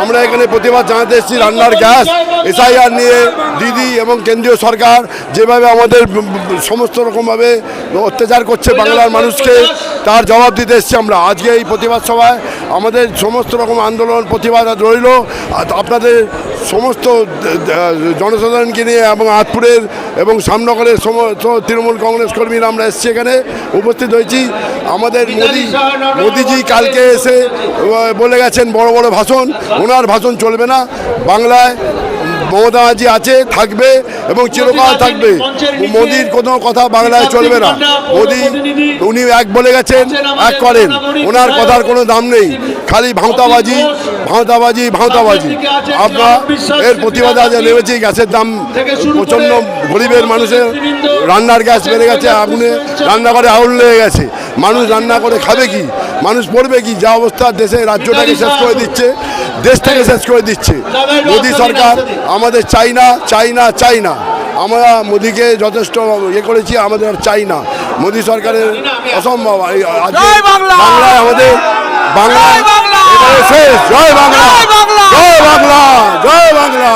আমরা এখানে প্রতিবাদ জানাতে এসেছি রান্নার গ্যাস এসআইআর নিয়ে দিদি এবং কেন্দ্রীয় সরকার যেভাবে আমাদের সমস্ত রকমভাবে অত্যাচার করছে বাংলার মানুষকে, তার জবাব দিতে এসেছি আমরা আজকে এই প্রতিবাদ সভায়। আমাদের সমস্ত রকম আন্দোলন প্রতিবাদ রইল আপনাদের সমস্ত জনসাধারণকে নিয়ে, এবং আতপুরের এবং শ্যামনগরের সমস্ত তৃণমূল কংগ্রেস কর্মীরা আমরা এসেছি এখানে উপস্থিত হয়েছি। আমাদের মোদিজি কালকে এসে বলে গেছেন বড় বড় ভাষণ, ওনার ভাষণ চলবে না, বাংলায় মমতা ব্যানার্জি আছে, থাকবে এবং চিরকাল থাকবে। মোদির কোনো কথা বাংলায় চলবে না। উনি এক বলে গেছেন, এক করেন, ওনার কথার কোনো দাম নেই, খালি ভাঁওতাবাজি ভাঁওতাবাজি ভাঁওতাবাজি। আমরা এর প্রতিবাদে আজ নেমেছি। গ্যাসের দাম প্রচণ্ড, গরিবের মানুষের রান্নার গ্যাস বেড়ে গেছে, আগুনে রান্নাঘরে আগুন লেগে গেছে, মানুষ রান্না করে খাবে কি, মানুষ পড়বে কি? যা অবস্থা দেশে, রাজ্যটাকে শেষ করে দিচ্ছে, দেশটাকে শেষ করে দিচ্ছে মোদী সরকার। আমাদের চাই না, চাই না, চাই না। আমরা মোদিকে যথেষ্ট করেছি, আমাদের চাই না। মোদী সরকারের অসম্ভব। বাংলায় আমাদের বাংলা শেষ। জয় বাংলা, জয় বাংলা, জয় বাংলা।